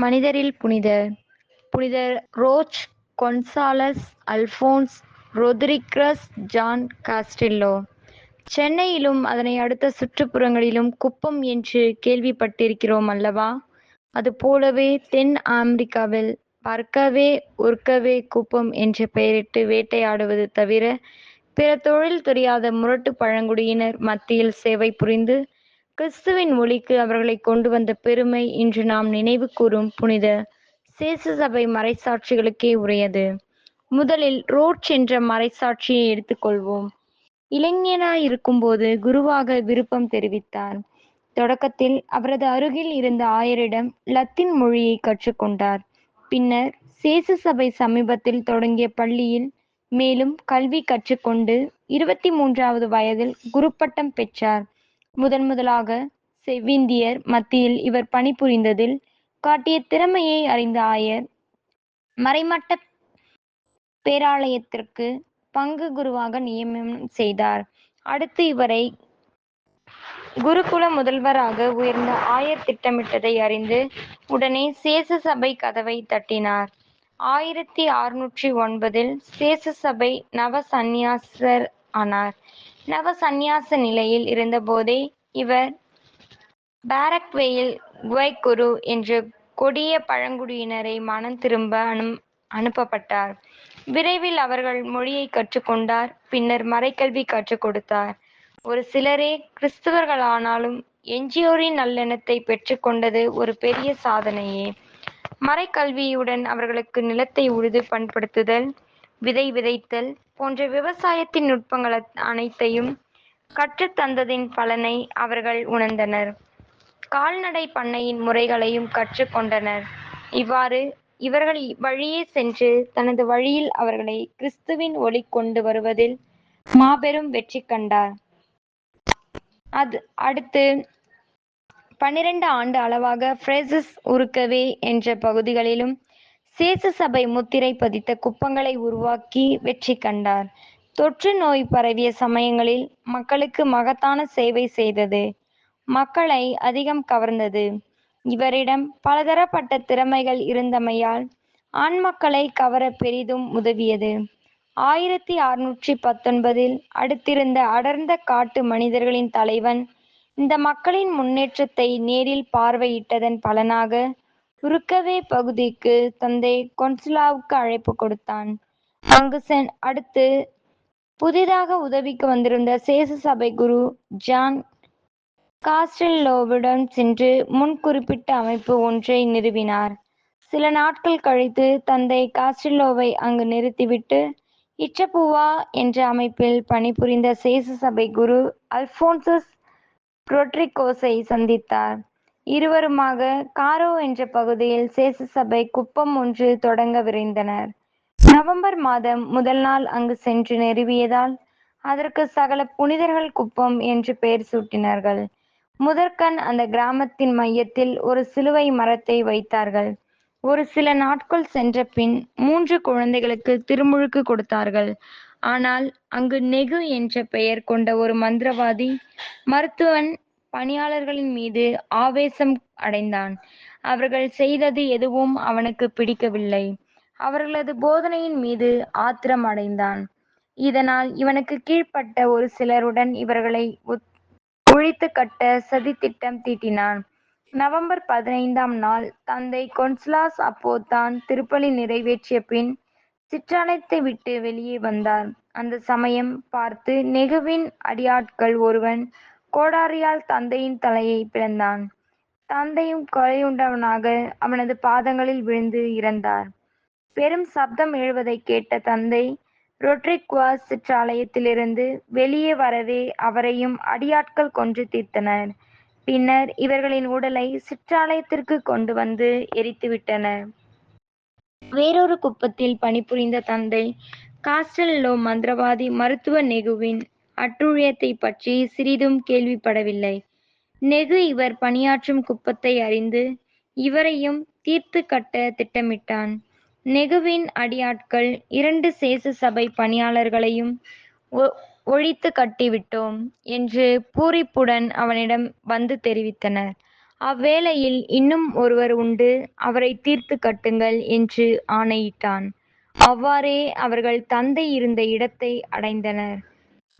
மனிதரில் புனிதர்: புனிதர் Roch Gonzalez Alphonsus Rodriguez John Castillo. சென்னையிலும் அதனை அடுத்த சுற்றுப்புறங்களிலும் குப்பம் என்று கேள்விப்பட்டிருக்கிறோம் அல்லவா? அதுபோலவே தென் அமெரிக்காவில் பர்கவே உர்கவே குப்பம் என்ற பெயரிட்டு வேட்டையாடுவது தவிர பிற தொழில் தெரியாத முரட்டு பழங்குடியினர் மத்தியில் சேவை புரிந்து கிறிஸ்துவின் ஒளிக்கு அவர்களை கொண்டு வந்த பெருமை இன்று நாம் நினைவு கூறும் புனித சேச சபை மறைசாட்சிகளுக்கே உரியது. முதலில் ரோச் என்ற மறைசாட்சியை எடுத்துக்கொள்வோம். இளைஞனாயிருக்கும்போது குருவாக விருப்பம் தெரிவித்தார். தொடக்கத்தில் அவரது அருகில் இருந்த ஆயரிடம் லத்தீன் மொழியை கற்றுக்கொண்டார். பின்னர் சேச சபை சமீபத்தில் தொடங்கிய பள்ளியில் மேலும் கல்வி கற்றுக்கொண்டு 23வது வயதில் குருப்பட்டம் பெற்றார். முதலாக செவ்விந்தியர் மத்தியில் இவர் பணிபுரிந்ததில் காட்டிய திறமையை அறிந்த ஆயர் மறைமட்ட பேராலயத்திற்கு பங்கு குருவாக நியமனம் செய்தார். அடுத்து இவரை குருகுல முதல்வராக உயர்ந்த ஆயர் திட்டமிட்டதை அறிந்து உடனே சேச சபை கதவை தட்டினார். 1609 சேச சபை நவ சந்நியாசர் ஆனார். நவ சந்நியாச நிலையில் இருந்தபோதே இவர் பாரக்வேயில் குவைக்குரு என்ற கொடிய பழங்குடியினரை மனம் திரும்ப அனுப்பப்பட்டார். விரைவில் அவர்கள் மொழியை கற்றுக்கொண்டார். பின்னர் மறைக்கல்வி கற்றுக் கொடுத்தார். ஒரு சிலரே கிறிஸ்தவர்களானாலும் எஞ்சியோரின் நல்லெண்ணத்தை பெற்றுக்கொண்டது ஒரு பெரிய சாதனையே. மறைக்கல்வியுடன் அவர்களுக்கு நிலத்தை உழுது பண்படுத்துதல், விதை விதைத்தல் போன்ற விவசாயத்தின் நுட்பங்கள் அனைத்தையும் கற்றுத்தந்ததின் பலனை அவர்கள் உணர்ந்தனர். கால்நடை பண்ணையின் முறைகளையும் கற்றுக்கொண்டனர். இவ்வாறு இவர்கள் வழியே சென்று தனது வழியில் அவர்களை கிறிஸ்துவின் ஒளி கொண்டு வருவதில் மாபெரும் வெற்றி கண்டார். அடுத்து 12 ஆண்டு அளவாக பிரேசஸ் உருக்கவே என்ற பகுதிகளிலும் சேச சபை முத்திரை பதித்த குப்பங்களை உருவாக்கி வெற்றி கண்டார். தொற்று நோய் பரவிய சமயங்களில் மக்களுக்கு மகத்தான சேவை செய்தது. மக்களை அதிகம் கவர்ந்தது. இவரிடம் பலதரப்பட்ட திறமைகள் இருந்தமையால் ஆண்மக்களை கவர பெரிதும் உதவியது. 1619 அடுத்திருந்த அடர்ந்த காட்டு மனிதர்களின் தலைவன் இந்த மக்களின் முன்னேற்றத்தை நேரில் பார்வையிட்டதன் பலனாக உருக்கவே பகுதிக்கு தந்தை கொன்சுலாவுக்கு அழைப்பு கொடுத்தான். அடுத்து புதிதாக உதவிக்கு வந்திருந்த சேச சபை குரு ஜான் காஸ்டெல்லோவிடம் சென்று முன் குறிப்பிட்ட அமைப்பு ஒன்றை நிறுவினார். சில நாட்கள் கழித்து தந்தை காஸ்டெல்லோவை அங்கு நிறுத்திவிட்டு இச்சபுவா என்ற அமைப்பில் பணிபுரிந்த சேச சபை குரு அல்போன்சஸ் ரொட்ரிகோஸை சந்தித்தார். இருவருமாக காரோ என்ற பகுதியில் சேச சபை குப்பம் ஒன்று தொடங்க விரைந்தனர். நவம்பர் மாதம் முதல் நாள் அங்கு சென்று நிறுவியதால் அதற்கு சகல புனிதர்கள் குப்பம் என்று பெயர் சூட்டினார்கள். முதற்கண் அந்த கிராமத்தின் மையத்தில் ஒரு சிலுவை மரத்தை வைத்தார்கள். ஒரு சில நாட்கள் சென்ற பின் 3 குழந்தைகளுக்கு திருமுழுக்கு கொடுத்தார்கள். ஆனால் அங்கு நெகு என்ற பெயர் கொண்ட ஒரு மந்திரவாதி மருத்துவன் பணியாளர்களின் மீது ஆவேசம் அடைந்தான். அவர்கள் செய்தது எதுவும் அவனுக்கு பிடிக்கவில்லை. அவர்களது போதனையின் மீது ஆத்திரம் அடைந்தான். இதனால் இவனுக்கு கீழ்ப்பட்ட ஒரு சிலருடன் இவர்களை ஒழித்து கட்ட சதித்திட்டம் தீட்டினான். நவம்பர் 15ஆம் நாள் தந்தை கொன்சுலாஸ் அப்போதான் திருப்பலி நிறைவேற்றிய பின் சிற்றாலயத்தை விட்டு வெளியே வந்தார். அந்த சமயம் பார்த்து நெகுவின் அடியாட்கள் ஒருவன் கோடாரியால் தந்தையின் தலையை பிளந்தான். தந்தையும் கொலையுண்டவனாக அவனது பாதங்களில் விழுந்து இறந்தார். பெரும் சப்தம் எழுவதை கேட்ட தந்தை ரொட்ரிக்வாஸ் சிற்றாலயத்திலிருந்து வெளியே வரவே அவரையும் அடியாட்கள் கொன்று தீர்த்தனர். பின்னர் இவர்களின் உடலை சிற்றாலயத்திற்கு கொண்டு வந்து எரித்துவிட்டனர். வேறொரு குப்பத்தில் பணிபுரிந்த தந்தை காஸ்டெல்லோ மந்திரவாதி மருத்துவ நெகுவின் அட்டூழியத்தை பற்றி சிறிதும் கேள்விப்படவில்லை. நெகு இவர் பணியாற்றும் குப்பத்தை அறிந்து இவரையும் தீர்த்து கட்ட திட்டமிட்டான். நெகுவின் அடியாட்கள் 2 சேச சபை பணியாளர்களையும் ஒழித்து கட்டிவிட்டோம் என்று பூரிப்புடன் அவனிடம் வந்து தெரிவித்தனர். அவ்வேளையில் இன்னும் ஒருவர் உண்டு, அவரைத் தீர்த்துக் கட்டுங்கள் என்று ஆணையிட்டான். அவ்வாறே அவர்கள் தந்தை இருந்த இடத்தை அடைந்தனர்.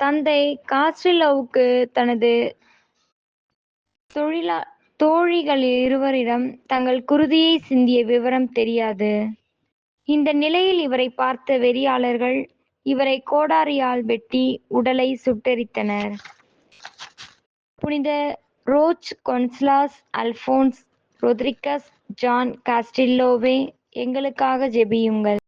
தந்தை காஸ்டில்லோவுக்குத் தனது தோழிகளிருவரிடம் தங்கள் குருதியைச் சிந்திய விவரம் தெரியாது. இந்த நிலையில் இவரைப் பார்த்த வெறியாளர்கள் இவரைக் கோடாரியால் வெட்டி உடலைச் சுட்டெரித்தனர். புனித Roch Gonzalez Alphonsus Rodriguez John காஸ்டில்லோவே, எங்களுக்காக ஜெபியுங்கள்.